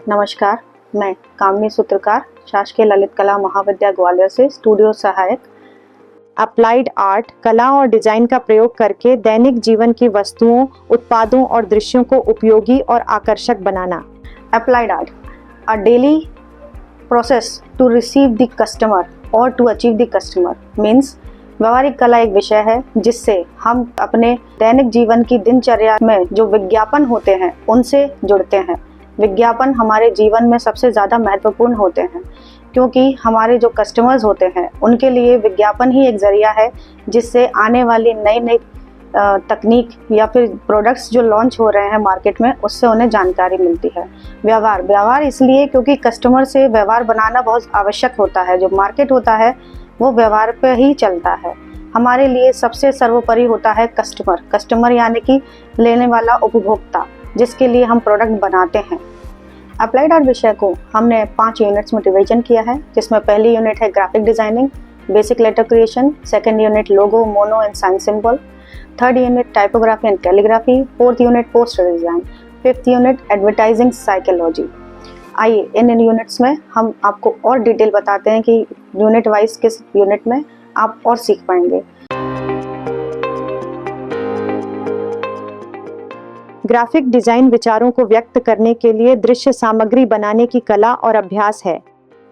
नमस्कार, मैं कामिनी सूत्रकार, शासकीय ललित कला महाविद्यालय ग्वालियर से स्टूडियो सहायक। अप्लाइड आर्ट कला और डिजाइन का प्रयोग करके दैनिक जीवन की वस्तुओं, उत्पादों और दृश्यों को उपयोगी और आकर्षक बनाना। Applied art, a daily process to receive the customer और to achieve the customer means व्यवहारिक कला एक विषय है जिससे हम अपने दैनिक जीवन की दिनचर्या में जो विज्ञापन होते हैं उनसे जुड़ते हैं। विज्ञापन हमारे जीवन में सबसे ज़्यादा महत्वपूर्ण होते हैं क्योंकि हमारे जो कस्टमर्स होते हैं उनके लिए विज्ञापन ही एक ज़रिया है जिससे आने वाली नई नई तकनीक या फिर प्रोडक्ट्स जो लॉन्च हो रहे हैं मार्केट में उससे उन्हें जानकारी मिलती है। व्यवहार इसलिए क्योंकि कस्टमर से व्यवहार बनाना बहुत आवश्यक होता है। जो मार्केट होता है वो व्यवहार पे ही चलता है। हमारे लिए सबसे सर्वोपरि होता है कस्टमर यानी कि लेने वाला उपभोक्ता जिसके लिए हम प्रोडक्ट बनाते हैं। अप्लाइड आर्ट विषय को हमने 5 यूनिट्स में डिवीजन किया है, जिसमें पहली यूनिट है graphic designing, basic letter creation, second unit logo, mono and sign symbol, third unit typography and calligraphy, fourth unit poster design, fifth unit advertising psychology. आइए इन यूनिट्स में हम आपको और डिटेल बताते हैं कि यूनिट वाइज किस यूनिट में आप और सीख पाएंगे। ग्राफिक डिजाइन विचारों को व्यक्त करने के लिए दृश्य सामग्री बनाने की कला और अभ्यास है।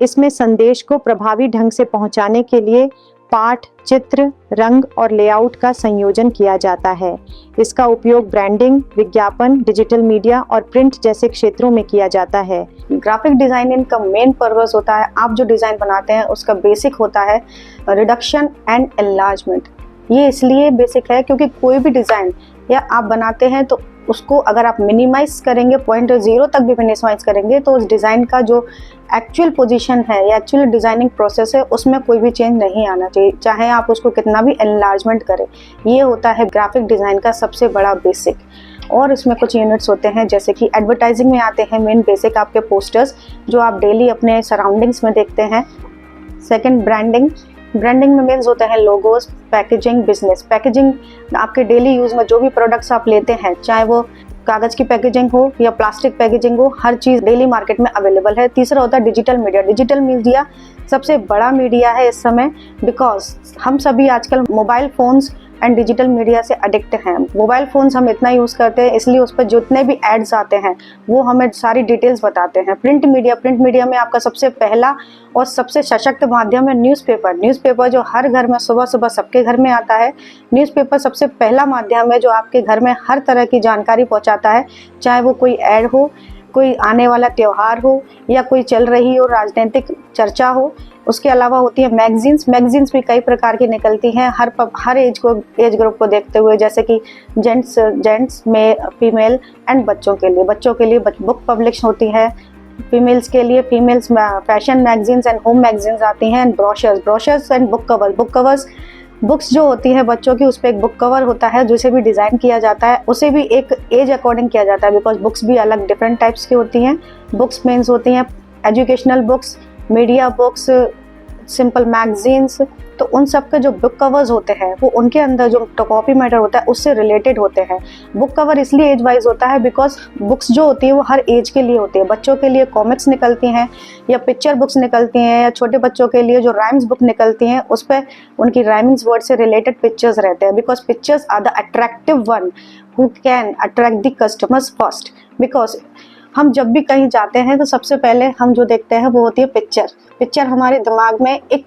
इसमें संदेश को प्रभावी ढंग से पहुंचाने के लिए पाठ, चित्र, रंग और लेआउट का संयोजन किया जाता है। इसका उपयोग ब्रांडिंग, विज्ञापन, डिजिटल मीडिया और प्रिंट जैसे क्षेत्रों में किया जाता है। ग्राफिक डिजाइनिंग का मेन पर्पस होता है, आप जो डिज़ाइन बनाते हैं उसका बेसिक होता है रिडक्शन एंड एनलार्जमेंट। ये इसलिए बेसिक है क्योंकि कोई भी डिज़ाइन या आप बनाते हैं तो उसको अगर आप मिनिमाइज करेंगे, पॉइंट 0 तक भी मिनिमाइज करेंगे तो उस डिज़ाइन का जो एक्चुअल पोजीशन है या एक्चुअल डिज़ाइनिंग प्रोसेस है उसमें कोई भी चेंज नहीं आना चाहिए, चाहे आप उसको कितना भी एनलार्जमेंट करें। ये होता है ग्राफिक डिज़ाइन का सबसे बड़ा बेसिक। और इसमें कुछ यूनिट्स होते हैं जैसे कि एडवर्टाइजिंग में आते हैं मेन बेसिक आपके पोस्टर्स जो आप डेली अपने सराउंडिंग्स में देखते हैं। सेकेंड ब्रांडिंग में मीन्स होते हैं लोगोस, पैकेजिंग, बिजनेस। पैकेजिंग आपके डेली यूज़ में जो भी प्रोडक्ट्स आप लेते हैं, चाहे वो कागज़ की पैकेजिंग हो या प्लास्टिक पैकेजिंग हो, हर चीज़ डेली मार्केट में अवेलेबल है। तीसरा होता है डिजिटल मीडिया सबसे बड़ा मीडिया है इस समय, बिकॉज हम सभी आजकल mobile phones and digital media से एडिक्ट हैं। मोबाइल फ़ोन्स हम इतना यूज़ करते हैं इसलिए उस पर जितने भी एड्स आते हैं वो हमें सारी डिटेल्स बताते हैं। प्रिंट मीडिया में आपका सबसे पहला और सबसे सशक्त माध्यम है न्यूज़पेपर जो हर घर में सुबह सबके घर में आता है। न्यूज़पेपर सबसे पहला माध्यम है जो आपके घर में हर तरह की जानकारी पहुंचाता है, चाहे वो कोई ऐड हो, कोई आने वाला त्यौहार हो या कोई चल रही हो राजनीतिक चर्चा हो। उसके अलावा होती है मैगजीन्स भी कई प्रकार की निकलती हैं हर एज ग्रुप को देखते हुए, जैसे कि जेंट्स में, फीमेल एंड बच्चों के लिए बुक पब्लिश होती है। फीमेल्स के लिए females fashion magazines and home magazines आती हैं। And brochures and book covers books जो होती है बच्चों की, उस पर एक बुक कवर होता है जिसे भी डिज़ाइन किया जाता है, उसे भी एक एज अकॉर्डिंग किया जाता है बिकॉज बुक्स भी अलग डिफरेंट टाइप्स की होती हैं। बुक्स मीन्स होती हैं educational books, media books, simple magazines. तो उन सब के जो बुक कवर्स होते हैं वो उनके अंदर जो कॉपी मैटर होता है उससे रिलेटेड होते हैं। बुक कवर इसलिए एज वाइज होता है बिकॉज बुक्स जो होती है वो हर एज के लिए होती है। बच्चों के लिए कॉमिक्स निकलती हैं या पिक्चर बुक्स निकलती हैं, या छोटे बच्चों के लिए जो राइम्स बुक निकलती हैं उस पर उनकी राइमिंग्स वर्ड से रिलेटेड पिक्चर्स रहते हैं। Because pictures are the attractive one who can attract the customers first. Because हम जब भी कहीं जाते हैं तो सबसे पहले हम जो देखते हैं वो होती है पिक्चर हमारे दिमाग में एक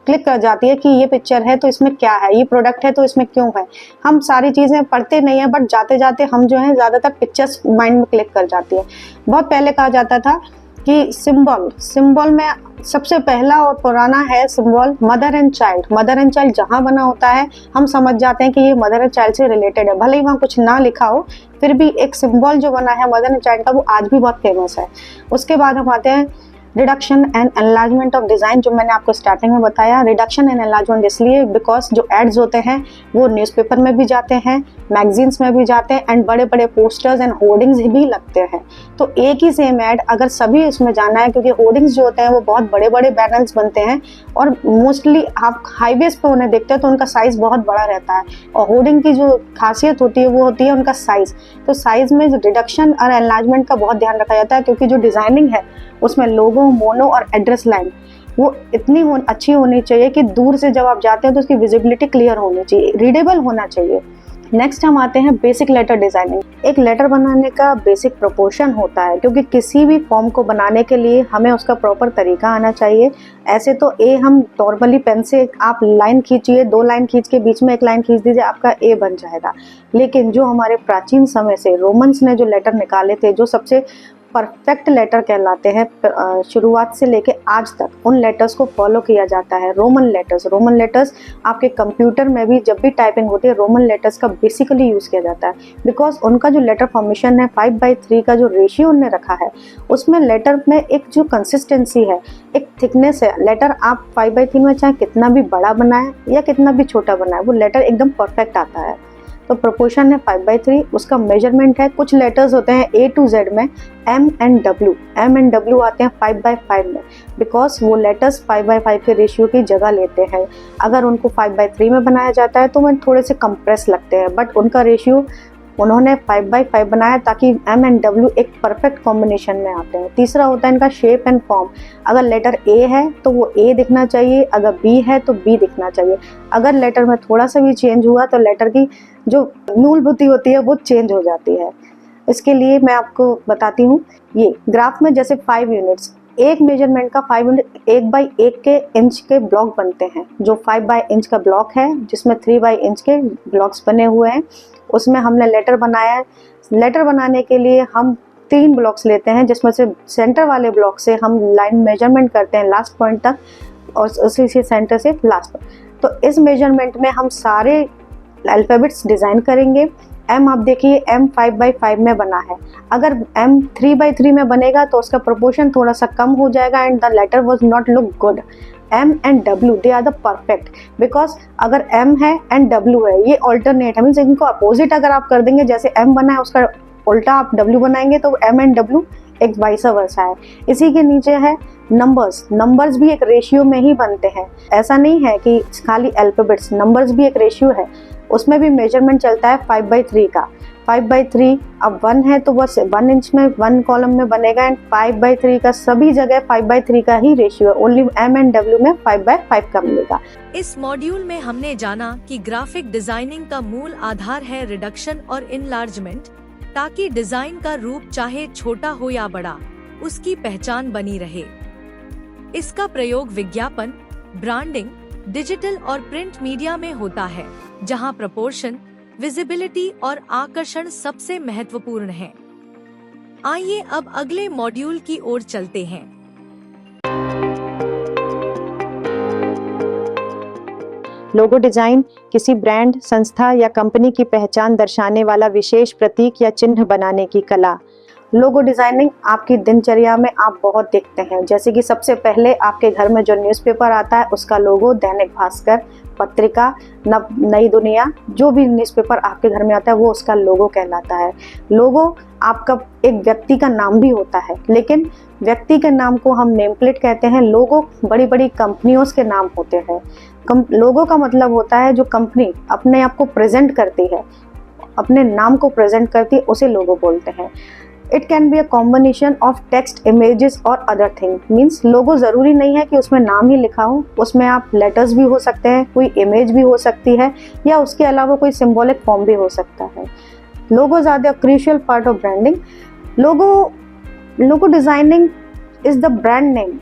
क्लिक कर जाती है कि ये पिक्चर है तो इसमें क्या है, ये प्रोडक्ट है तो इसमें क्यों है। हम सारी चीज़ें पढ़ते नहीं हैं बट जाते जाते हम जो है ज़्यादातर पिक्चर्स माइंड में क्लिक कर जाती है। बहुत पहले कहा जाता था कि सिंबल में सबसे पहला और पुराना है सिंबल मदर एंड चाइल्ड जहाँ बना होता है हम समझ जाते हैं कि ये मदर एंड चाइल्ड से रिलेटेड है। भले ही वहाँ कुछ ना लिखा हो फिर भी एक सिंबल जो बना है मदर एंड चाइल्ड का वो आज भी बहुत फेमस है। उसके बाद हम आते हैं reduction and enlargement of design, जो मैंने आपको स्टार्टिंग में बताया, रिडक्शन एंड एनलार्जमेंट इसलिए बिकॉज जो एड्स होते हैं वो न्यूज़पेपर में भी जाते हैं, मैगजीन्स में भी जाते हैं एंड बड़े बड़े पोस्टर्स एंड होर्डिंग्स भी लगते हैं। तो एक ही सेम एड अगर सभी इसमें जाना है, क्योंकि होर्डिंग्स जो होते हैं वो बहुत बड़े बड़े बैनर्स बनते हैं और मोस्टली आप हाईवेज पे उन्हें देखते हैं तो उनका साइज़ बहुत बड़ा रहता है, और होर्डिंग की जो खासियत होती है वो होती है उनका साइज़। तो साइज़ में रिडक्शन और एनलार्जमेंट का बहुत ध्यान रखा जाता है, क्योंकि जो डिज़ाइनिंग है उसमें लोगो, मोनो और एड्रेस लाइन वो इतनी अच्छी होनी चाहिए कि दूर से जब आप जाते हैं तो उसकी विजिबिलिटी क्लियर होनी चाहिए, रीडेबल होना चाहिए। नेक्स्ट हम आते हैं बेसिक लेटर डिज़ाइनिंग। एक लेटर बनाने का बेसिक प्रोपोर्शन होता है, क्योंकि किसी भी फॉर्म को बनाने के लिए हमें उसका प्रॉपर तरीका आना चाहिए। ऐसे तो ए हम नॉर्मली पेन से आप लाइन खींचिए, 2 लाइन खींच के बीच में एक लाइन खींच दीजिए, आपका ए बन जाएगा। लेकिन जो हमारे प्राचीन समय से रोमन्स ने जो लेटर निकाले थे, जो सबसे परफेक्ट लेटर कहलाते हैं शुरुआत से लेके आज तक, उन लेटर्स को फॉलो किया जाता है। रोमन लेटर्स आपके कंप्यूटर में भी जब भी टाइपिंग होती है रोमन लेटर्स का बेसिकली यूज़ किया जाता है, बिकॉज उनका जो लेटर फॉर्मेशन है 5/3 का जो रेशियो उन्होंने रखा है उसमें लेटर में एक जो कंसिस्टेंसी है, एक थिकनेस है। लेटर आप 5/3 में चाहे कितना भी बड़ा बनाए या कितना भी छोटा बनाए, वो लेटर एकदम परफेक्ट आता है। तो प्रोपोर्शन है 5/3, उसका मेजरमेंट है, कुछ लेटर्स होते हैं A to Z में M and W आते हैं 5/5 में, बिकॉज वो लेटर्स 5/5 के रेशियो की जगह लेते हैं। अगर उनको 5/3 में बनाया जाता है तो वो थोड़े से कंप्रेस लगते हैं, बट उनका रेशियो उन्होंने 5/5 बनाया ताकि M and W एक परफेक्ट कॉम्बिनेशन में आते हैं। तीसरा होता है इनका शेप एंड फॉर्म। अगर लेटर A है तो वो A दिखना चाहिए, अगर B है तो B दिखना चाहिए। अगर लेटर में थोड़ा सा भी चेंज हुआ तो लेटर की जो मूलभूति होती है वो चेंज हो जाती है। इसके लिए मैं आपको बताती हूँ, ये ग्राफ में जैसे 5 यूनिट्स, एक मेजरमेंट का 5 यूनिट 1/1 के इंच के ब्लॉक बनते हैं। जो 5 इंच का ब्लॉक है जिसमें 3 इंच के ब्लॉक्स बने हुए हैं, उसमें हमने लेटर बनाया है। लेटर बनाने के लिए हम 3 ब्लॉक्स लेते हैं, जिसमें से सेंटर वाले ब्लॉक से हम लाइन मेजरमेंट करते हैं लास्ट पॉइंट तक, और उसी से सेंटर से लास्ट पॉइंट। तो इस मेजरमेंट में हम सारे अल्फ़ाबेट्स डिज़ाइन करेंगे। M आप देखिए M 5/5 में बना है, अगर M 3/3 में बनेगा तो उसका प्रोपोर्शन थोड़ा सा कम हो जाएगा and the letter was not look good. M and W they are the perfect, because अगर M है एंड W है, ये ऑल्टरनेट है, मीन्स इनको अपोजिट अगर आप कर देंगे, जैसे M बना है उसका उल्टा आप W बनाएंगे तो M and W एक वाइसा वर्सा है। इसी के नीचे है नंबर्स भी एक रेशियो में ही बनते हैं। ऐसा नहीं है कि खाली अल्फ़ाबेट्स, नंबर्स भी एक रेशियो है, उसमें भी मेजरमेंट चलता है 5/3 का। 5/3 अब 1 है तो बस 1 इंच में 1 कॉलम में बनेगा, एंड 5/3 का सभी जगह 5/3 का ही रेशियो है, ओनली M and W में 5/5 का मिलेगा। इस मॉड्यूल में हमने जाना कि ग्राफिक डिजाइनिंग का मूल आधार है रिडक्शन और इनलार्जमेंट, ताकि डिजाइन का रूप चाहे छोटा हो या बड़ा उसकी पहचान बनी रहे। इसका प्रयोग विज्ञापन, ब्रांडिंग, डिजिटल और प्रिंट मीडिया में होता है, जहां प्रोपोर्शन, विजिबिलिटी और आकर्षण सबसे महत्वपूर्ण हैं। आइए अब अगले मॉड्यूल की ओर चलते हैं। लोगो डिजाइन किसी ब्रांड, संस्था या कंपनी की पहचान दर्शाने वाला विशेष प्रतीक या चिन्ह बनाने की कला। लोगो डिजाइनिंग आपकी दिनचर्या में आप बहुत देखते हैं, जैसे कि सबसे पहले आपके घर में जो न्यूज़पेपर आता है उसका लोगो, दैनिक भास्कर, पत्रिका, नई दुनिया, जो भी न्यूज़पेपर आपके घर में आता है वो उसका लोगो कहलाता है। लोगो आपका एक व्यक्ति का नाम भी होता है, लेकिन व्यक्ति के नाम को हम नेम प्लेट कहते हैं। लोगो बड़ी बड़ी कंपनियों के नाम होते हैं। लोगो का मतलब होता है जो कंपनी अपने आप को प्रेजेंट करती है, अपने नाम को प्रेजेंट करती है, उसे लोगो बोलते हैं। It can be a combination of text, images और अदर थिंग। मीन्स लोगो ज़रूरी नहीं है कि उसमें नाम ही लिखा हो, उसमें आप लेटर्स भी हो सकते हैं, कोई इमेज भी हो सकती है, या उसके अलावा कोई सिंबॉलिक फॉर्म भी हो सकता है। Logos are the crucial part of branding. Logo designing is the brand name.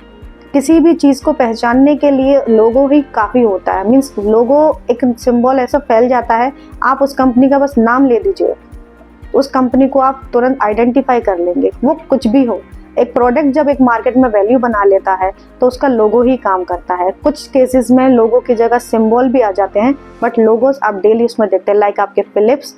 किसी भी चीज़ को पहचानने के लिए लोगो ही काफ़ी होता है। मीन्स लोगो एक सिंबल ऐसा फैल जाता है, आप उस कंपनी का बस नाम ले लीजिए, उस कंपनी को आप तुरंत आइडेंटिफाई कर लेंगे, वो कुछ भी हो। एक प्रोडक्ट जब एक मार्केट में वैल्यू बना लेता है तो उसका लोगो ही काम करता है। कुछ केसेस में लोगो की जगह सिंबल भी आ जाते हैं, बट लोगोस आप डेली उसमें देखते हैं, लाइक आपके फिलिप्स,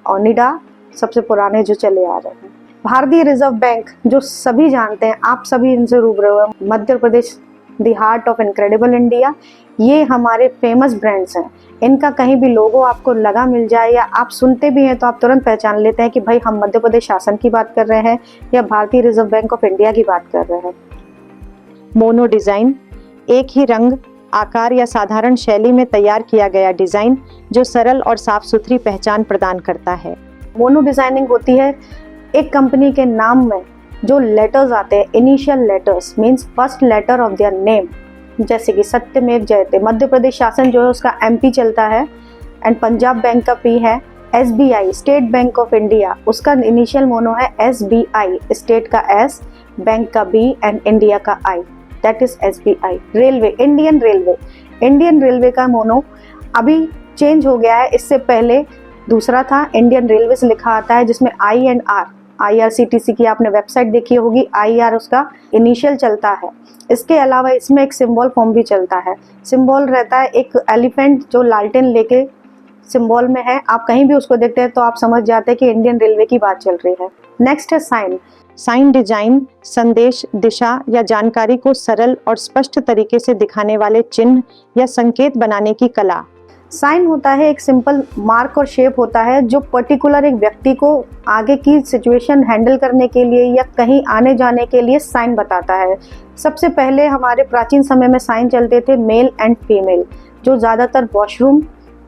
ओनिडा, सबसे पुराने जो चले आ रहे हैं। भारतीय रिजर्व बैंक जो सभी जानते हैं, आप सभी इनसे रूबरू हैं, Madhya Pradesh the heart of incredible India, ये हमारे फेमस ब्रांड्स हैं। इनका कहीं भी लोगो आपको लगा मिल जाए या आप सुनते भी हैं तो आप तुरंत पहचान लेते हैं कि भाई हम मध्य प्रदेश शासन की बात कर रहे हैं या भारतीय रिजर्व बैंक ऑफ इंडिया की बात कर रहे हैं। मोनो डिजाइन, एक ही रंग, आकार या साधारण शैली में तैयार किया गया डिजाइन जो सरल और साफ सुथरी पहचान प्रदान करता है। मोनो डिजाइनिंग होती है एक कंपनी के नाम में जो लेटर्स आते हैं, initial letters means first letter of their name, जैसे कि सत्यमेव जयते। मध्य प्रदेश शासन जो है उसका एमपी चलता है एंड पंजाब बैंक का पी है। SBI state bank of India, उसका इनिशियल मोनो है एसबीआई, स्टेट का एस, बैंक का बी एंड इंडिया का I, that is SBI. Railway, Indian railway, Indian railway का मोनो अभी चेंज हो गया है, इससे पहले दूसरा था, इंडियन रेलवे से लिखा आता है जिसमें आई एंड आर, IRCTC की आपने वेबसाइट देखी होगी, IR उसका इनिशियल चलता है। इसके अलावा इसमें एक सिंबल फॉर्म भी चलता है। सिंबल रहता है एक एलिफेंट जो लालटेन लेके सिंबल में है, आप कहीं भी उसको देखते हैं तो आप समझ जाते हैं कि इंडियन रेलवे की बात चल रही है। नेक्स्ट है साइन। साइन डिजाइन संदेश, दिशा या जानकारी को सरल और स्पष्ट तरीके से दिखाने वाले चिन्ह या संकेत बनाने की कला। साइन होता है एक सिंपल मार्क और शेप होता है जो पर्टिकुलर एक व्यक्ति को आगे की सिचुएशन हैंडल करने के लिए या कहीं आने जाने के लिए साइन बताता है। सबसे पहले हमारे प्राचीन समय में साइन चलते थे मेल एंड फीमेल, जो ज़्यादातर वॉशरूम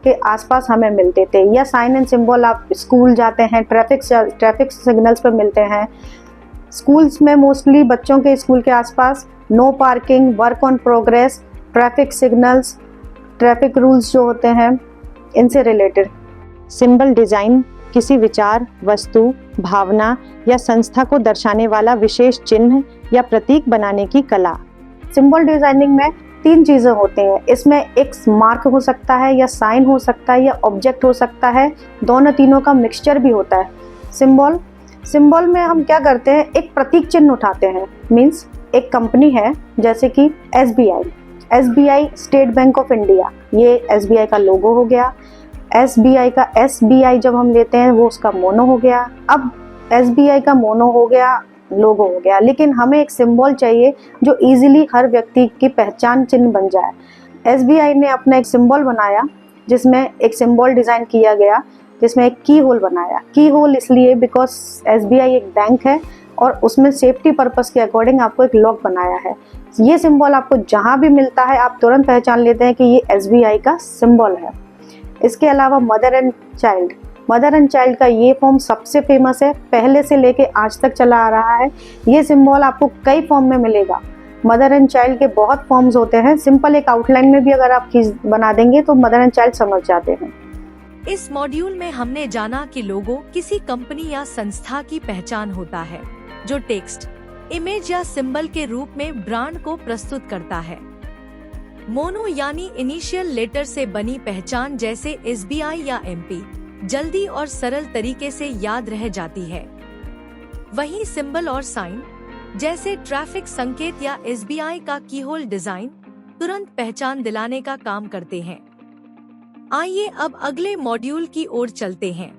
के आसपास हमें मिलते थे, या साइन एंड सिंबल आप स्कूल जाते हैं ट्रैफिक सिग्नल्स पर मिलते हैं। स्कूल्स में मोस्टली बच्चों के स्कूल के आसपास no parking, work on progress, traffic signals, traffic rules जो होते हैं इनसे रिलेटेड। सिंबल डिजाइन किसी विचार, वस्तु, भावना या संस्था को दर्शाने वाला विशेष चिन्ह या प्रतीक बनाने की कला। सिंबल डिजाइनिंग में 3 चीजें होती हैं, इसमें एक मार्क हो सकता है या साइन हो सकता है या ऑब्जेक्ट हो सकता है, दोनों तीनों का मिक्सचर भी होता है। सिंबल में हम क्या करते हैं, एक प्रतीक चिन्ह उठाते हैं, मीन्स एक कंपनी है जैसे कि SBI state bank of India, ये एसबीआई का लोगो हो गया। एसबीआई का एसबीआई जब हम लेते हैं वो उसका मोनो हो गया। अब एसबीआई का मोनो हो गया, लोगो हो गया, लेकिन हमें एक सिंबल चाहिए जो इजीली हर व्यक्ति की पहचान चिन्ह बन जाए। एसबीआई ने अपना एक सिंबल बनाया जिसमें एक सिंबल डिज़ाइन किया गया जिसमें एक की होल बनाया। की होल इसलिए बिकॉज एसबीआई एक बैंक है और उसमें सेफ्टी पर्पस के अकॉर्डिंग आपको एक लॉक बनाया है। ये सिंबल आपको जहाँ भी मिलता है आप तुरंत पहचान लेते हैं कि ये एसबीआई का सिंबल है। इसके अलावा मदर एंड चाइल्ड का ये फॉर्म सबसे फेमस है, पहले से लेके आज तक चला आ रहा है। ये सिंबल आपको कई फॉर्म में मिलेगा। मदर एंड चाइल्ड के बहुत फॉर्म्स होते हैं, सिंपल एक आउटलाइन में भी अगर आप चीज बना देंगे तो मदर एंड चाइल्ड समझ जाते हैं। इस मॉड्यूल में हमने जाना कि लोगो किसी कंपनी या संस्था की पहचान होता है जो टेक्स्ट, इमेज या सिंबल के रूप में ब्रांड को प्रस्तुत करता है। मोनो यानी इनिशियल लेटर से बनी पहचान जैसे एसबीआई या एमपी जल्दी और सरल तरीके से याद रह जाती है। वहीं सिंबल और साइन जैसे ट्रैफिक संकेत या एसबीआई का कीहोल डिजाइन तुरंत पहचान दिलाने का काम करते हैं। आइए अब अगले मॉड्यूल की ओर चलते हैं।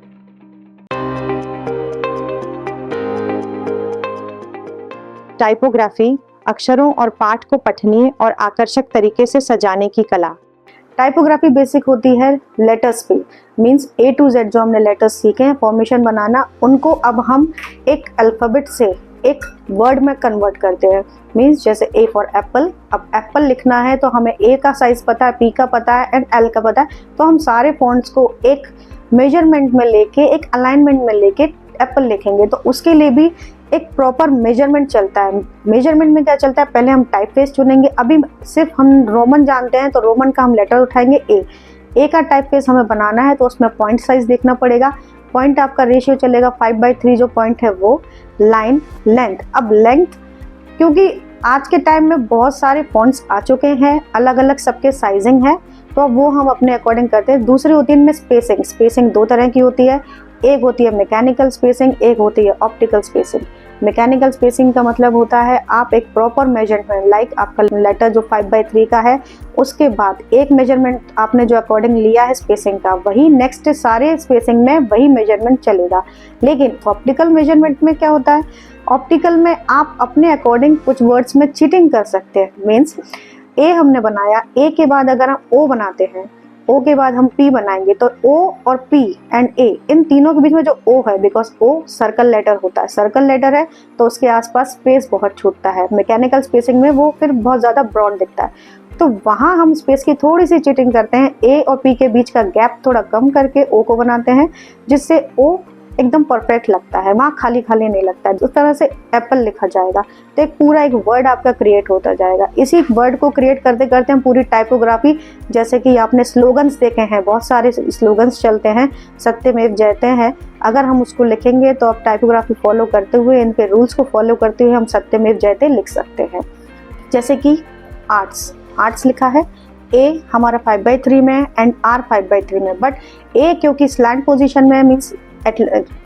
टाइपोग्राफी अक्षरों और पाठ को पठनीय और आकर्षक तरीके से सजाने की कला। टाइपोग्राफी बेसिक होती है लेटर्स पे, मींस A to Z जो हमने लेटर्स सीखे हैं फॉर्मेशन बनाना, उनको अब हम एक अल्फाबेट से एक वर्ड में कन्वर्ट करते हैं। मींस जैसे A फॉर एप्पल, अब एप्पल लिखना है तो हमें A का साइज पता है, P का पता है एंड L का पता है, तो हम सारे फॉन्ट्स को एक मेजरमेंट में लेके, एक अलाइनमेंट में लेके एप्पल लिखेंगे। तो उसके लिए भी एक प्रॉपर मेजरमेंट चलता है। मेजरमेंट में क्या चलता है, पहले हम टाइप फेस चुनेंगे। अभी सिर्फ हम रोमन जानते हैं तो रोमन का हम लेटर उठाएंगे ए का टाइप फेस हमें बनाना है तो उसमें पॉइंट साइज देखना पड़ेगा। पॉइंट आपका रेशियो चलेगा 5/3, जो पॉइंट है वो लाइन लेंथ। अब लेंथ, क्योंकि आज के टाइम में बहुत सारे फॉन्ट्स आ चुके हैं, अलग अलग सबके साइजिंग है, तो वो हम अपने अकॉर्डिंग करते हैं। दूसरी होती है इनमें स्पेसिंग 2 तरह की होती है, एक होती है मैकेनिकल स्पेसिंग, एक होती है ऑप्टिकल स्पेसिंग। मैकेनिकल स्पेसिंग का मतलब होता है आप एक प्रॉपर मेजरमेंट, लाइक आपका लेटर जो 5/3 का है, उसके बाद एक मेजरमेंट आपने जो अकॉर्डिंग लिया है स्पेसिंग का, वही नेक्स्ट सारे स्पेसिंग में वही मेजरमेंट चलेगा। लेकिन ऑप्टिकल मेजरमेंट में क्या होता है, ऑप्टिकल में आप अपने अकॉर्डिंग कुछ वर्ड्स में चीटिंग कर सकते हैं। मीन्स ए हमने बनाया, ए के बाद अगर हम ओ बनाते हैं, ओ के बाद हम पी बनाएंगे, तो ओ और पी एंड ए, इन तीनों के बीच में जो ओ है, बिकॉज ओ सर्कल लेटर होता है, सर्कल लेटर है तो उसके आसपास स्पेस बहुत छूटता है। मैकेनिकल स्पेसिंग में वो फिर बहुत ज़्यादा ब्रॉड दिखता है, तो वहाँ हम स्पेस की थोड़ी सी चीटिंग करते हैं, ए और पी के बीच का गैप थोड़ा कम करके ओ को बनाते हैं, जिससे ओ एकदम परफेक्ट लगता है, वहाँ खाली खाली नहीं लगता है। उस तरह से एप्पल लिखा जाएगा, तो एक पूरा एक वर्ड आपका क्रिएट होता जाएगा। इसी वर्ड को क्रिएट करते करते हम पूरी टाइपोग्राफी, जैसे कि आपने स्लोगन्स देखे हैं, बहुत सारे स्लोगन्स चलते हैं, सत्यमेव जयते हैं, अगर हम उसको लिखेंगे तो आप टाइपोग्राफी फॉलो करते हुए, इनके रूल्स को फॉलो करते हुए हम सत्यमेव जयते लिख सकते हैं। जैसे कि आर्ट्स लिखा है, ए हमारा 5/3 में एंड आर 5/3 में, बट ए क्योंकि स्लैंट पोजीशन में मीन्स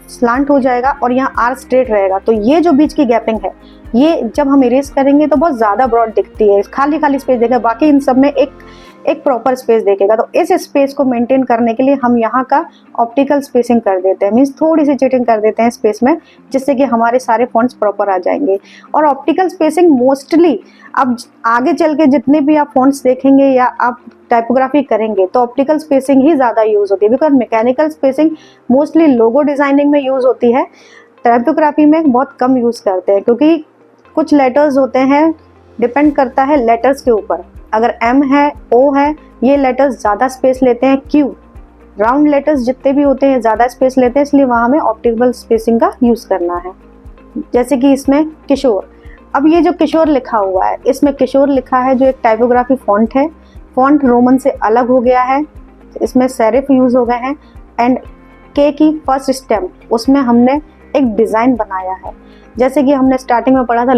स्लांट हो जाएगा और यहाँ आर स्ट्रेट रहेगा, तो ये जो बीच की गैपिंग है, ये जब हम इरेज करेंगे तो बहुत ज़्यादा ब्रॉड दिखती है, खाली खाली स्पेस देगा, बाकी इन सब में एक प्रॉपर स्पेस देखेगा। तो इस स्पेस को मेंटेन करने के लिए हम यहाँ का ऑप्टिकल स्पेसिंग कर देते हैं, मीन्स थोड़ी सी चीटिंग कर देते हैं स्पेस में, जिससे कि हमारे सारे फॉन्ट्स प्रॉपर आ जाएंगे। और ऑप्टिकल स्पेसिंग मोस्टली अब आगे चल के जितने भी आप फॉन्ट्स देखेंगे या आप टाइपोग्राफी करेंगे तो ऑप्टिकल स्पेसिंग ही ज़्यादा यूज़ होती है, because mechanical spacing mostly logo designing में यूज़ होती है, टाइपोग्राफी में बहुत कम यूज़ करते हैं, क्योंकि कुछ लेटर्स होते हैं, डिपेंड करता है लेटर्स के ऊपर, अगर एम है, ओ है, ये लेटर्स ज़्यादा स्पेस लेते हैं, क्यू, राउंड लेटर्स जितने भी होते हैं ज़्यादा स्पेस लेते हैं, इसलिए वहाँ हमें ऑप्टिकल स्पेसिंग का यूज़ करना है। जैसे कि इसमें किशोर, अब ये जो किशोर लिखा हुआ है, इसमें किशोर लिखा है जो एक टाइपोग्राफी फॉन्ट है, फॉन्ट रोमन से अलग हो गया है, इसमें सेरिफ यूज़ हो गए हैं, एंड के की फर्स्ट स्टेम, उसमें हमने एक डिज़ाइन बनाया है। जैसे कि हमने स्टार्टिंग में पढ़ा था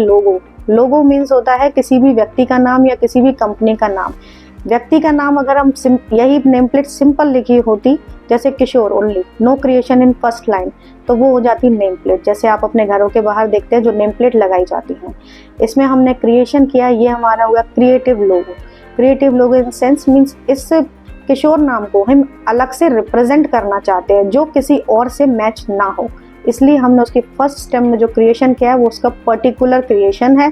लोगो मीन्स होता है किसी भी व्यक्ति का नाम या किसी भी कंपनी का नाम। व्यक्ति का नाम अगर हम यही नेम प्लेट सिंपल लिखी होती, जैसे Kishore only, no creation in first line, तो वो हो जाती नेम प्लेट, जैसे आप अपने घरों के बाहर देखते हैं जो नेम प्लेट लगाई जाती हैं। इसमें हमने क्रिएशन किया, ये हमारा हुआ creative logo. Creative logo in sense means इस किशोर नाम को हम अलग से रिप्रेजेंट करना चाहते हैं, जो किसी और से मैच ना हो, इसलिए हमने उसकी फर्स्ट स्टेम में जो क्रिएशन किया है वो उसका पर्टिकुलर क्रिएशन है,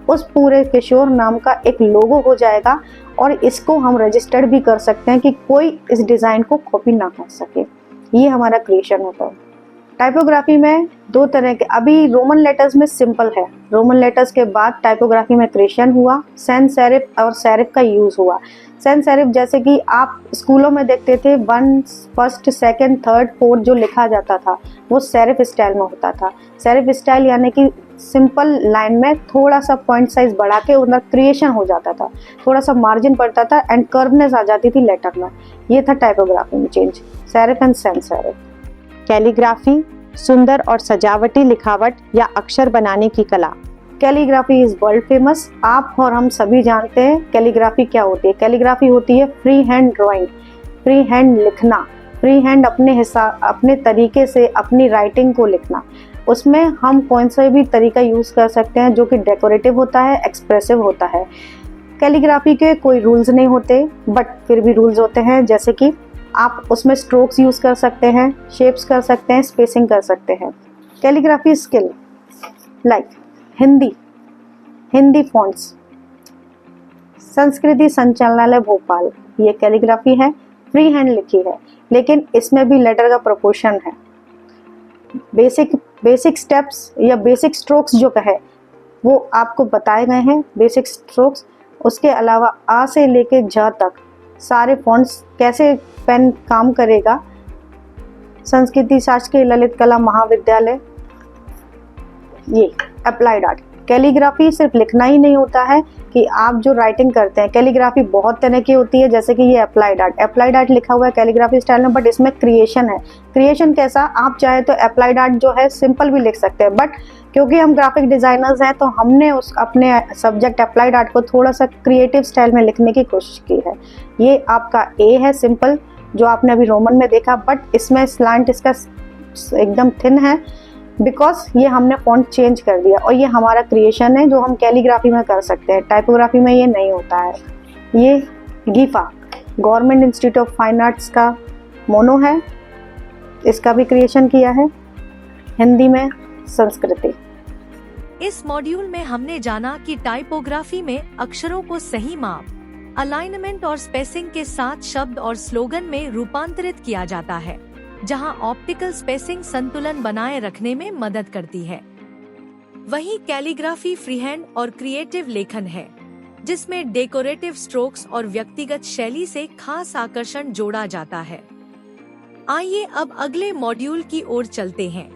उस पूरे किशोर नाम का एक लोगो हो जाएगा, और इसको हम रजिस्टर्ड भी कर सकते हैं कि कोई इस डिज़ाइन को कॉपी ना कर सके। ये हमारा क्रिएशन होता है। टाइपोग्राफी में दो तरह के, अभी रोमन लेटर्स में सिंपल है, रोमन लेटर्स के बाद टाइपोग्राफी में क्रिएशन हुआ, सैंस सेरिफ और सेरिफ का यूज़ हुआ। सैंस सेरिफ जैसे कि आप स्कूलों में देखते थे 1, फर्स्ट, सेकंड, थर्ड, फोर्थ जो लिखा जाता था वो सेरिफ स्टाइल में होता था। सेरिफ स्टाइल यानी कि सिंपल लाइन में थोड़ा सा पॉइंट साइज बढ़ा के उधर क्रिएशन हो जाता था, थोड़ा सा मार्जिन पड़ता था एंड कर्वनेस आ जाती थी लेटर में। ये था टाइपोग्राफी में change, serif and sans serif. Calligraphy, सुंदर और सजावटी लिखावट या अक्षर बनाने की कला। Calligraphy is world famous. आप और हम सभी जानते हैं कैलीग्राफी क्या होती है। कैलीग्राफी होती है free hand drawing, free hand लिखना, फ्री हैंड अपने तरीके से अपनी राइटिंग को लिखना। उसमें हम कौन सा भी तरीका यूज़ कर सकते हैं जो कि डेकोरेटिव होता है, एक्सप्रेसिव होता है। कैलीग्राफी के कोई रूल्स नहीं होते, बट फिर भी रूल्स होते हैं, जैसे कि आप उसमें स्ट्रोक्स यूज़ कर सकते हैं, शेप्स कर सकते हैं, स्पेसिंग कर सकते हैं। Calligraphy skill like Hindi fonts, संस्कृति संचालनालय भोपाल, ये कैलीग्राफी है, फ्री हैंड लिखी है, लेकिन इसमें भी लेटर का प्रोपोर्शन है। बेसिक स्टेप्स या बेसिक स्ट्रोक्स जो कहे वो आपको बताए गए हैं, बेसिक स्ट्रोक्स। उसके अलावा आ से लेके ज तक सारे फॉन्ट्स कैसे पेन काम करेगा, संस्कृति शासकीय ललित कला महाविद्यालय, ये अप्लाइड आर्ट। कैलीग्राफी सिर्फ लिखना ही नहीं होता है कि आप जो राइटिंग करते हैं, कैलीग्राफी बहुत तरह की होती है, जैसे कि ये अप्लाइड आर्ट लिखा हुआ है कैलीग्राफी स्टाइल में, बट इसमें क्रिएशन है। क्रिएशन कैसा, आप चाहे तो अप्लाइड आर्ट जो है सिंपल भी लिख सकते हैं, बट क्योंकि हम ग्राफिक डिज़ाइनर्स हैं तो हमने अपने सब्जेक्ट अप्लाइड आर्ट को थोड़ा सा क्रिएटिव स्टाइल में लिखने की कोशिश की है। ये आपका ए है सिंपल, जो आपने अभी रोमन में देखा, बट इसमें स्लांट इसका एकदम थिन है, बिकॉज ये हमने फॉन्ट चेंज कर दिया और ये हमारा क्रिएशन है जो हम कैलीग्राफी में कर सकते हैं, टाइपोग्राफी में ये नहीं होता है। ये GIFA government institute of fine arts का मोनो है, इसका भी क्रिएशन किया है, हिंदी में संस्कृति। इस मॉड्यूल में हमने जाना कि टाइपोग्राफी में अक्षरों को सही माप, अलाइनमेंट और स्पेसिंग के साथ शब्द और स्लोगन में रूपांतरित किया जाता है, जहां ऑप्टिकल स्पेसिंग संतुलन बनाए रखने में मदद करती है। वहीं कैलीग्राफी फ्रीहैंड और क्रिएटिव लेखन है, जिसमें डेकोरेटिव स्ट्रोक्स और व्यक्तिगत शैली से खास आकर्षण जोड़ा जाता है। आइए अब अगले मॉड्यूल की ओर चलते हैं।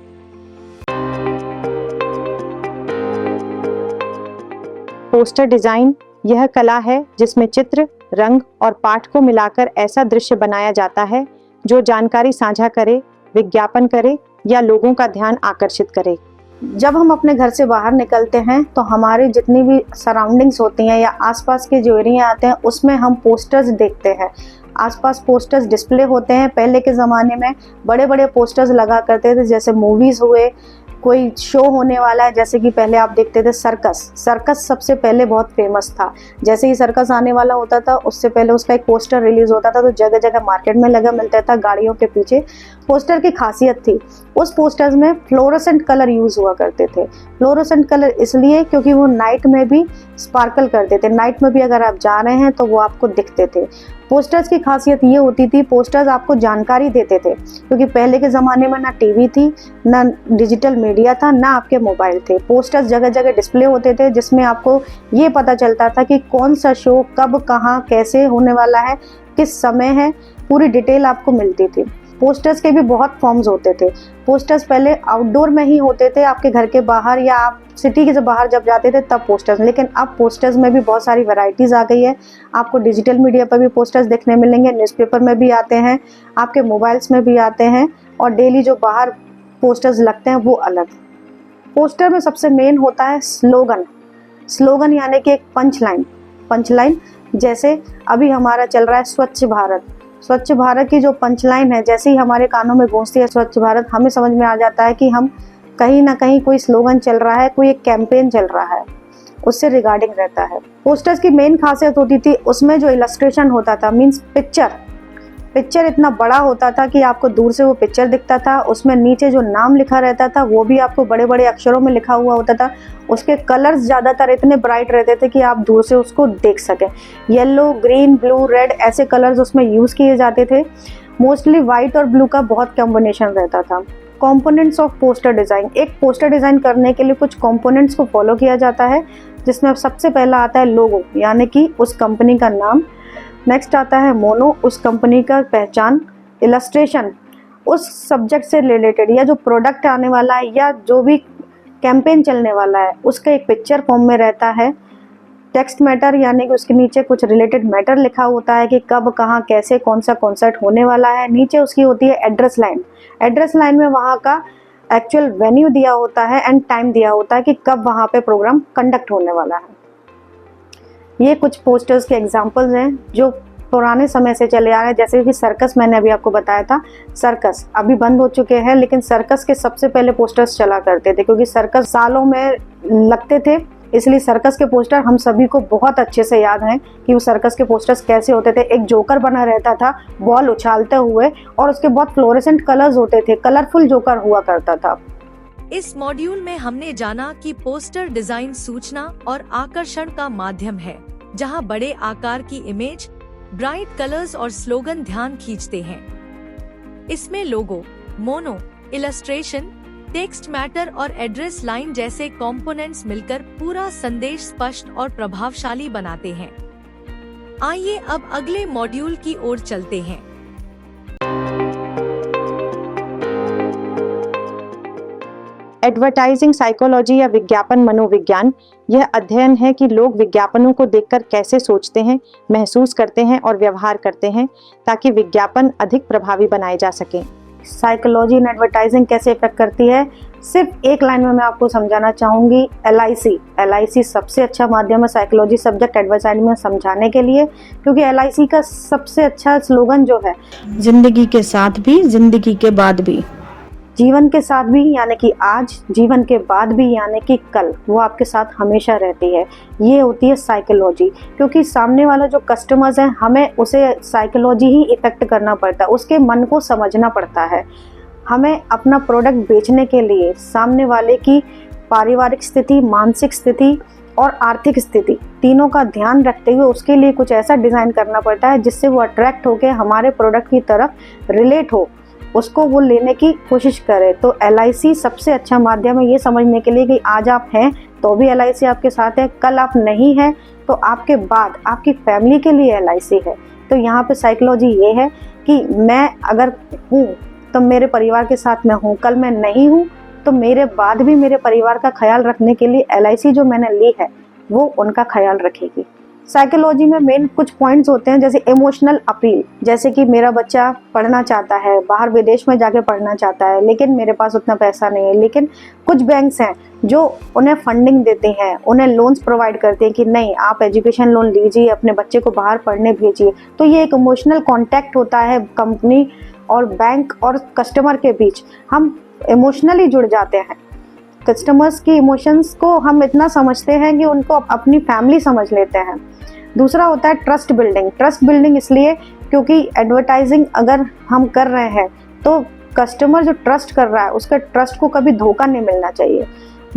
पोस्टर डिजाइन यह कला है जिसमें चित्र, रंग और पाठ को मिलाकर ऐसा दृश्य बनाया जाता है जो जानकारी साझा करे, विज्ञापन करे या लोगों का ध्यान आकर्षित करे। जब हम अपने घर से बाहर निकलते हैं तो हमारे जितनी भी सराउंडिंग्स होती हैं या आसपास के जो एरिया आते हैं उसमें हम पोस्टर्स देखते हैं। आसपास पोस्टर्स डिस्प्ले होते हैं। पहले के ज़माने में बड़े बड़े पोस्टर्स लगा करते थे, जैसे मूवीज़ हुए, कोई शो होने वाला है, जैसे कि पहले आप देखते थे सर्कस। सर्कस सबसे पहले बहुत फेमस था। जैसे ही सर्कस आने वाला होता था उससे पहले उसका एक पोस्टर रिलीज होता था, तो जगह जगह मार्केट में लगा मिलता था गाड़ियों के पीछे। पोस्टर की खासियत थी, उस पोस्टर्स में फ्लोरोसेंट कलर यूज़ हुआ करते थे। फ्लोरोसेंट कलर इसलिए क्योंकि वो नाइट में भी स्पार्कल करते थे, नाइट में भी अगर आप जा रहे हैं तो वो आपको दिखते थे। पोस्टर्स की खासियत ये होती थी, पोस्टर्स आपको जानकारी देते थे, क्योंकि पहले के ज़माने में ना टीवी थी, ना डिजिटल मीडिया था, ना आपके मोबाइल थे। पोस्टर्स जगह जगह डिस्प्ले होते थे जिसमें आपको ये पता चलता था कि कौन सा शो कब कहाँ कैसे होने वाला है, किस समय है, पूरी डिटेल आपको मिलती थी। पोस्टर्स के भी बहुत फॉर्म्स होते थे। पोस्टर्स पहले आउटडोर में ही होते थे, आपके घर के बाहर या आप सिटी के से बाहर जब जाते थे तब पोस्टर्स, लेकिन अब पोस्टर्स में भी बहुत सारी वैरायटीज़ आ गई है। आपको डिजिटल मीडिया पर भी पोस्टर्स देखने मिलेंगे, न्यूज़पेपर में भी आते हैं, आपके मोबाइल्स में भी आते हैं, और डेली जो बाहर पोस्टर्स लगते हैं वो अलग। पोस्टर में सबसे मेन होता है स्लोगन। स्लोगन यानी कि एक पंच लाइन, जैसे अभी हमारा चल रहा है स्वच्छ भारत। स्वच्छ भारत की जो पंचलाइन है, जैसे ही हमारे कानों में गूंजती है स्वच्छ भारत, हमें समझ में आ जाता है कि हम कहीं ना कहीं कोई स्लोगन चल रहा है, कोई एक कैंपेन चल रहा है, उससे रिगार्डिंग रहता है। पोस्टर्स की मेन खासियत होती थी उसमें जो इलस्ट्रेशन होता था, मीन्स पिक्चर इतना बड़ा होता था कि आपको दूर से वो पिक्चर दिखता था। उसमें नीचे जो नाम लिखा रहता था वो भी आपको बड़े बड़े अक्षरों में लिखा हुआ होता था। उसके कलर्स ज़्यादातर इतने ब्राइट रहते थे कि आप दूर से उसको देख सकें। येलो, ग्रीन, ब्लू, रेड ऐसे कलर्स उसमें यूज़ किए जाते थे। मोस्टली वाइट और ब्लू का बहुत कॉम्बिनेशन रहता था। कॉम्पोनेंट्स ऑफ पोस्टर डिज़ाइन, एक पोस्टर डिज़ाइन करने के लिए कुछ कॉम्पोनेंट्स को फॉलो किया जाता है, जिसमें सबसे पहला आता है लोगो, यानी कि उस कंपनी का नाम। नेक्स्ट आता है मोनो, उस कंपनी का पहचान। इलस्ट्रेशन, उस सब्जेक्ट से रिलेटेड या जो प्रोडक्ट आने वाला है या जो भी कैंपेन चलने वाला है उसका एक पिक्चर फॉर्म में रहता है। टेक्स्ट मैटर, यानी कि उसके नीचे कुछ रिलेटेड मैटर लिखा होता है कि कब, कहाँ, कैसे, कौन सा कॉन्सर्ट होने वाला है। नीचे उसकी होती है एड्रेस लाइन। एड्रेस लाइन में वहाँ का एक्चुअल वेन्यू दिया होता है एंड टाइम दिया होता है कि कब वहाँ पे प्रोग्राम कंडक्ट होने वाला है। ये कुछ पोस्टर्स के एग्जांपल्स हैं जो पुराने समय से चले आ रहे हैं, जैसे कि सर्कस, मैंने अभी आपको बताया था। सर्कस अभी बंद हो चुके हैं, लेकिन सर्कस के सबसे पहले पोस्टर्स चला करते थे, क्योंकि सर्कस सालों में लगते थे, इसलिए सर्कस के पोस्टर हम सभी को बहुत अच्छे से याद हैं कि वो सर्कस के पोस्टर्स कैसे होते थे। एक जोकर बना रहता था बॉल उछालते हुए, और उसके बहुत फ्लोरेसेंट कलर्स होते थे, कलरफुल जोकर हुआ करता था। इस मॉड्यूल में हमने जाना कि पोस्टर डिजाइन सूचना और आकर्षण का माध्यम है, जहां बड़े आकार की इमेज, ब्राइट कलर्स और स्लोगन ध्यान खींचते हैं। इसमें लोगो, मोनो, इलस्ट्रेशन, टेक्स्ट मैटर और एड्रेस लाइन जैसे कंपोनेंट्स मिलकर पूरा संदेश स्पष्ट और प्रभावशाली बनाते हैं। आइए अब अगले मॉड्यूल की ओर चलते हैं। एडवर्टाइजिंग साइकोलॉजी या विज्ञापन मनोविज्ञान यह अध्ययन है कि लोग विज्ञापनों को देखकर कैसे सोचते हैं, महसूस करते हैं और व्यवहार करते हैं, ताकि विज्ञापन अधिक प्रभावी बनाए जा सकें। साइकोलॉजी इन एडवर्टाइजिंग कैसे इफेक्ट करती है, सिर्फ एक लाइन में मैं आपको समझाना चाहूँगी। LIC सबसे अच्छा माध्यम है साइकोलॉजी सब्जेक्ट एडवर्टाइजिंग में समझाने के लिए, क्योंकि LIC का सबसे अच्छा स्लोगन जो है, जिंदगी के साथ भी जिंदगी के बाद भी। जीवन के साथ भी यानी कि आज, जीवन के बाद भी यानी कि कल, वो आपके साथ हमेशा रहती है। ये होती है साइकोलॉजी, क्योंकि सामने वाला जो कस्टमर्स है हमें उसे साइकोलॉजी ही इफेक्ट करना पड़ता है, उसके मन को समझना पड़ता है। हमें अपना प्रोडक्ट बेचने के लिए सामने वाले की पारिवारिक स्थिति, मानसिक स्थिति और आर्थिक स्थिति तीनों का ध्यान रखते हुए उसके लिए कुछ ऐसा डिज़ाइन करना पड़ता है जिससे वो अट्रैक्ट होकर हमारे प्रोडक्ट की तरफ रिलेट हो, उसको वो लेने की कोशिश करे। तो LIC सबसे अच्छा माध्यम है ये समझने के लिए कि आज आप हैं तो भी LIC आपके साथ है, कल आप नहीं हैं तो आपके बाद आपकी फैमिली के लिए LIC है। तो यहाँ पे साइकोलॉजी ये है कि मैं अगर हूँ तो मेरे परिवार के साथ मैं हूँ, कल मैं नहीं हूँ तो मेरे बाद भी मेरे परिवार का ख्याल रखने के लिए LIC जो मैंने ली है वो उनका ख्याल रखेगी। साइकोलॉजी में मेन कुछ पॉइंट्स होते हैं, जैसे इमोशनल अपील, जैसे कि मेरा बच्चा पढ़ना चाहता है, बाहर विदेश में जाके पढ़ना चाहता है, लेकिन मेरे पास उतना पैसा नहीं है। लेकिन कुछ बैंक्स हैं जो उन्हें फंडिंग देते हैं, उन्हें लोन्स प्रोवाइड करते हैं कि नहीं आप एजुकेशन लोन लीजिए, अपने बच्चे को बाहर पढ़ने भेजिए। तो ये एक इमोशनल कॉन्टैक्ट होता है कंपनी और बैंक और कस्टमर के बीच, हम इमोशनली जुड़ जाते हैं। कस्टमर्स की इमोशंस को हम इतना समझते हैं कि उनको अपनी फैमिली समझ लेते हैं। दूसरा होता है ट्रस्ट बिल्डिंग। ट्रस्ट बिल्डिंग इसलिए क्योंकि एडवर्टाइजिंग अगर हम कर रहे हैं तो कस्टमर जो ट्रस्ट कर रहा है उसके ट्रस्ट को कभी धोखा नहीं मिलना चाहिए।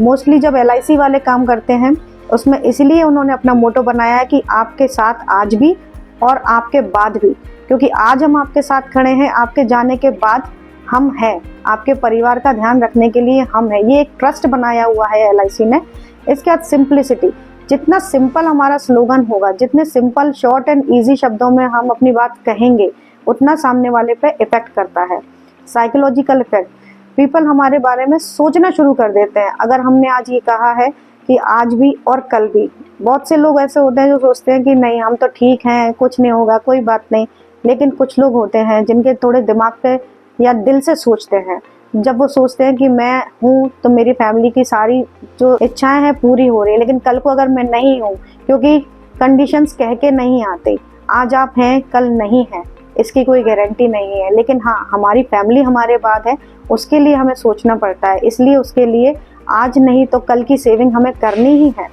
मोस्टली जब LIC वाले काम करते हैं उसमें इसलिए उन्होंने अपना मोटो बनाया है कि आपके साथ आज भी और आपके बाद भी, क्योंकि आज हम आपके साथ खड़े हैं, आपके जाने के बाद हम हैं, आपके परिवार का ध्यान रखने के लिए हम हैं। ये एक ट्रस्ट बनाया हुआ है LIC ने। इसके बाद सिंप्लिसिटी, जितना सिंपल हमारा स्लोगन होगा, जितने सिंपल शॉर्ट एंड इजी शब्दों में हम अपनी बात कहेंगे उतना सामने वाले पे इफेक्ट करता है। साइकोलॉजिकल इफेक्ट, पीपल हमारे बारे में सोचना शुरू कर देते हैं। अगर हमने आज ये कहा है कि आज भी और कल भी, बहुत से लोग ऐसे होते हैं जो सोचते हैं कि नहीं हम तो ठीक हैं, कुछ नहीं होगा, कोई बात नहीं। लेकिन कुछ लोग होते हैं जिनके थोड़े दिमाग पे या दिल से सोचते हैं, जब वो सोचते हैं कि मैं हूँ तो मेरी फैमिली की सारी जो इच्छाएं हैं पूरी हो रही है, लेकिन कल को अगर मैं नहीं हूँ, क्योंकि कंडीशंस कह के नहीं आते, आज आप हैं कल नहीं हैं, इसकी कोई गारंटी नहीं है। लेकिन हाँ, हमारी फैमिली हमारे बाद है, उसके लिए हमें सोचना पड़ता है, इसलिए उसके लिए आज नहीं तो कल की सेविंग हमें करनी ही है।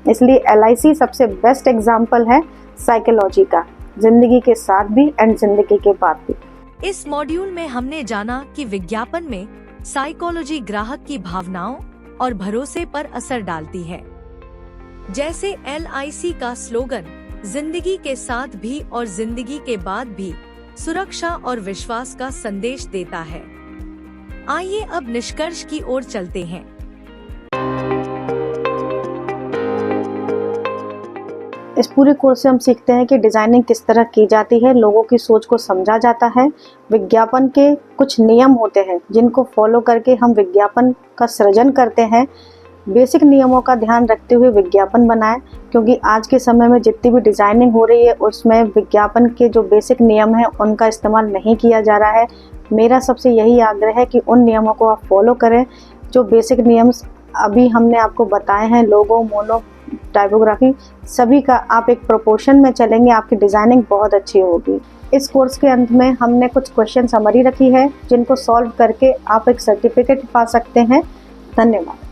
इसलिए LIC सबसे बेस्ट एग्जाम्पल है साइकोलॉजी का, जिंदगी के साथ भी एंड जिंदगी के बाद भी। इस मॉड्यूल में हमने जाना कि विज्ञापन में साइकोलॉजी ग्राहक की भावनाओं और भरोसे पर असर डालती है। जैसे LIC का स्लोगन जिंदगी के साथ भी और जिंदगी के बाद भी सुरक्षा और विश्वास का संदेश देता है। आइए अब निष्कर्ष की ओर चलते हैं। इस पूरे कोर्स से हम सीखते हैं कि डिज़ाइनिंग किस तरह की जाती है, लोगों की सोच को समझा जाता है, विज्ञापन के कुछ नियम होते हैं जिनको फॉलो करके हम विज्ञापन का सृजन करते हैं। बेसिक नियमों का ध्यान रखते हुए विज्ञापन बनाएं, क्योंकि आज के समय में जितनी भी डिज़ाइनिंग हो रही है उसमें विज्ञापन के जो बेसिक नियम हैं उनका इस्तेमाल नहीं किया जा रहा है। मेरा सबसे यही आग्रह है कि उन नियमों को आप फॉलो करें जो बेसिक नियम अभी हमने आपको बताए हैं। लोगो, मोनो, टाइपोग्राफी, सभी का आप एक प्रोपोर्शन में चलेंगे, आपकी डिज़ाइनिंग बहुत अच्छी होगी। इस कोर्स के अंत में हमने कुछ क्वेश्चन समरी रखी है जिनको सॉल्व करके आप एक सर्टिफिकेट पा सकते हैं। धन्यवाद।